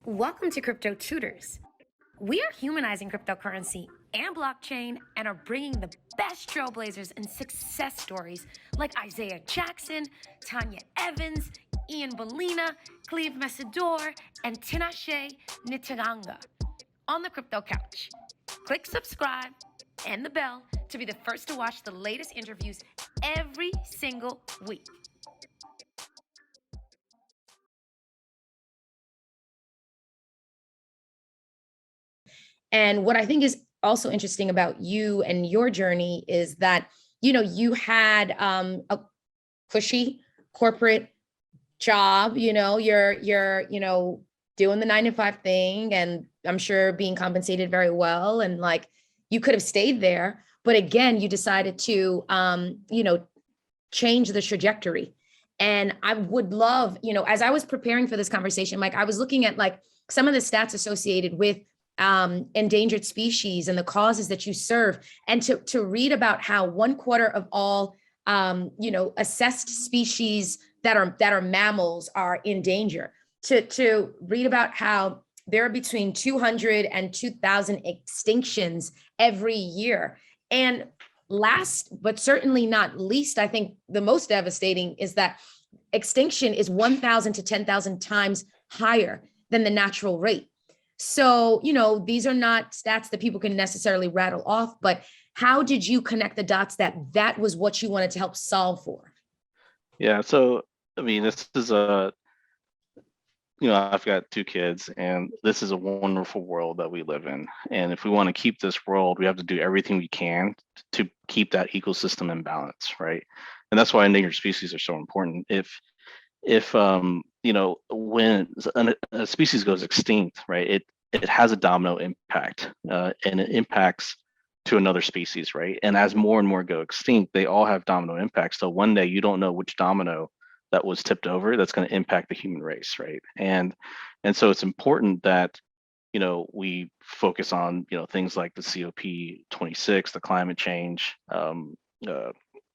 Welcome to Crypto Tutors. We are humanizing cryptocurrency and blockchain and are bringing the best trailblazers and success stories like Isaiah Jackson, Tanya Evans, Ian Bellina, Cleve Messidor, and Tinashe Nitaganga on the Crypto Couch. Click subscribe and the bell to be the first to watch the latest interviews every single week. And what I think is also interesting about you and your journey is that, you had a cushy corporate job, you're doing the 9 to 5 thing, and I'm sure being compensated very well. And like, you could have stayed there, but again, you decided to, change the trajectory. And I would love, as I was preparing for this conversation, Mike, I was looking at like some of the stats associated with endangered species and the causes that you serve, and to read about how 1/4 of all assessed species that are mammals are in danger. To read about how there are between 200 and 2,000 extinctions every year. And last but certainly not least, I think the most devastating is that extinction is 1,000 to 10,000 times higher than the natural rate. So, these are not stats that people can necessarily rattle off, but how did you connect the dots that was what you wanted to help solve for? Yeah, so I mean, this is I've got 2 kids, and this is a wonderful world that we live in. And if we want to keep this world, we have to do everything we can to keep that ecosystem in balance, right? And that's why endangered species are so important. If when a species goes extinct, right, it has a domino impact, and it impacts to another species, right? And as more and more go extinct, they all have domino impacts. So one day you don't know which domino that was tipped over that's going to impact the human race, right? And so it's important that we focus on things like the COP26, the climate change uh,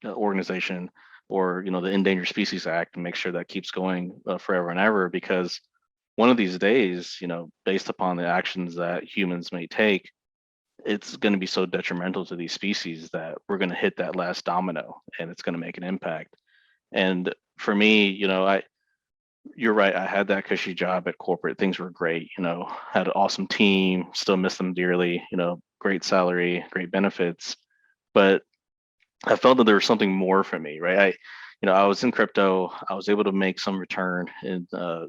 organization, or the Endangered Species Act, and make sure that keeps going forever and ever. Because one of these days, based upon the actions that humans may take, it's going to be so detrimental to these species that we're going to hit that last domino, and it's going to make an impact. And for me, you're right. I had that cushy job at corporate. Things were great. Had an awesome team. Still miss them dearly. Great salary, great benefits. But I felt that there was something more for me, right? I was in crypto. I was able to make some return in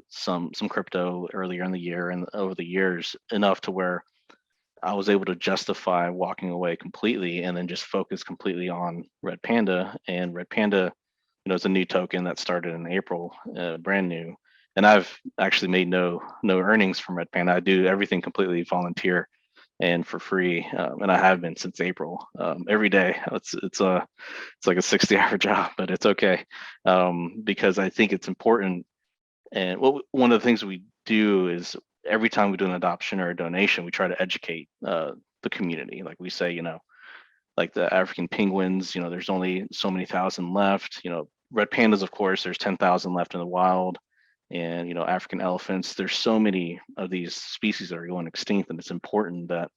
some crypto earlier in the year and over the years, enough to where I was able to justify walking away completely and then just focus completely on Redpanda. And Redpanda, is a new token that started in April, brand new. And I've actually made no earnings from Redpanda. I do everything completely volunteer and for free, and I have been since April. Every day, it's like a 60-hour job, but it's okay, because I think it's important. And one of the things we do is every time we do an adoption or a donation, we try to educate the community. Like we say, like the African penguins, there's only so many thousand left. Red pandas, of course, there's 10,000 left in the wild. And African elephants, there's so many of these species that are going extinct, and it's important that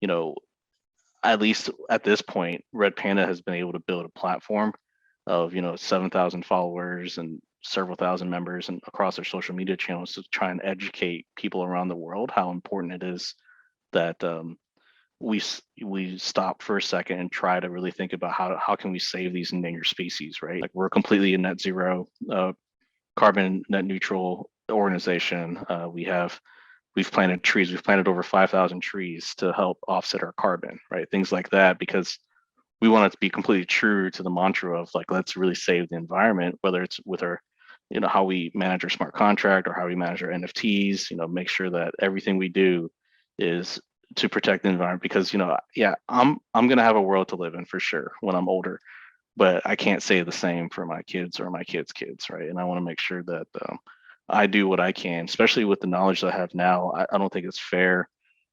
you know at least at this point, Red Panda has been able to build a platform of 7,000 followers and several thousand members and across their social media channels to try and educate people around the world how important it is that we stop for a second and try to really think about how can we save these endangered species, right? Like, we're completely a net zero, carbon net neutral organization. We've planted trees. We've planted over 5,000 trees to help offset our carbon, right? Things like that, because we want it to be completely true to the mantra of, like, let's really save the environment, whether it's with our, how we manage our smart contract or how we manage our NFTs, make sure that everything we do is to protect the environment. Because, yeah, I'm going to have a world to live in for sure when I'm older, but I can't say the same for my kids or my kids' kids, right? And I want to make sure that I do what I can, especially with the knowledge that I have now. I don't think it's fair.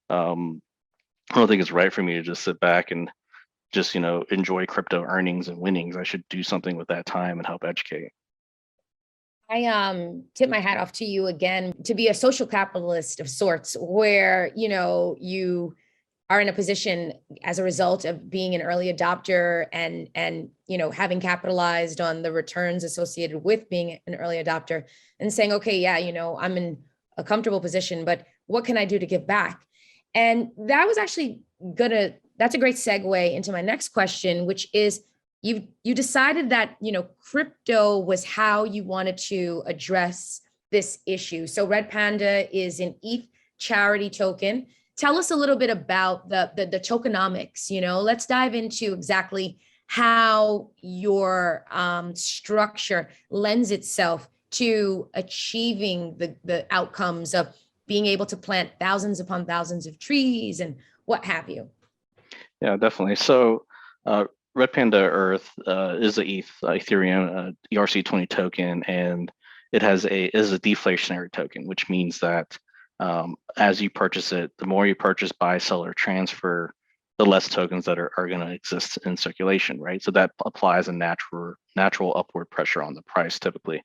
Um, I don't think it's right for me to just sit back and just enjoy crypto earnings and winnings. I should do something with that time and help educate. I tip my hat off to you again to be a social capitalist of sorts, where you are in a position as a result of being an early adopter and having capitalized on the returns associated with being an early adopter, and saying, okay, yeah, I'm in a comfortable position, but what can I do to give back? And that was actually that's a great segue into my next question, which is, you decided that crypto was how you wanted to address this issue. So Redpanda is an ETH charity token. Tell us a little bit about the tokenomics. Let's dive into exactly how your structure lends itself to achieving the outcomes of being able to plant thousands upon thousands of trees and what have you. Yeah, definitely. So Red Panda Earth is a Ethereum ERC20 token, and it is a deflationary token, which means that as you purchase it, the more you purchase, buy, sell, or transfer, the less tokens that are going to exist in circulation, right? So that applies a natural upward pressure on the price typically.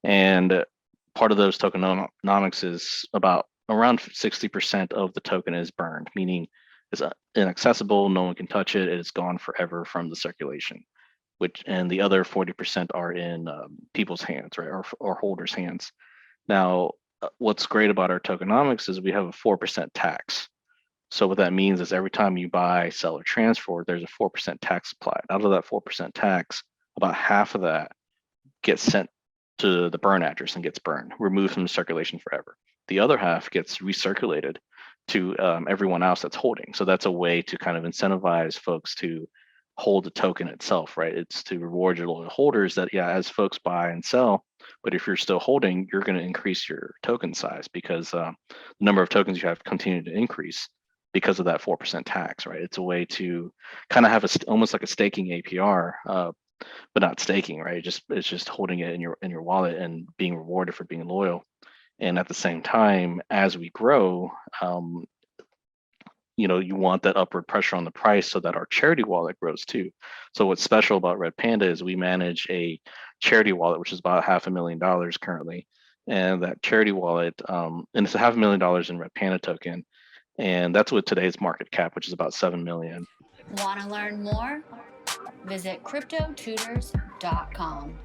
And part of those tokenomics is about around 60% of the token is burned, meaning it's inaccessible, no one can touch it, it's gone forever from the circulation. And the other 40% are in people's hands, right, or holders' hands. Now, what's great about our tokenomics is we have a 4% tax. So what that means is every time you buy, sell, or transfer, there's a 4% tax applied. Out of that 4% tax, about half of that gets sent to the burn address and gets burned, removed from the circulation forever. The other half gets recirculated to everyone else that's holding. So that's a way to kind of incentivize folks to hold the token itself, right? It's to reward your loyal holders that, yeah, as folks buy and sell, but if you're still holding, you're going to increase your token size because the number of tokens you have continue to increase because of that 4% tax, right? It's a way to kind of have almost like a staking APR, but not staking, right? It's just holding it in your wallet and being rewarded for being loyal. And at the same time, as we grow, you want that upward pressure on the price so that our charity wallet grows too. So what's special about Redpanda is we manage a charity wallet, which is about $500,000 currently. And that charity wallet, and it's $500,000 in Redpanda token. And that's with today's market cap, which is about 7 million. Want to learn more? Visit cryptotutors.com.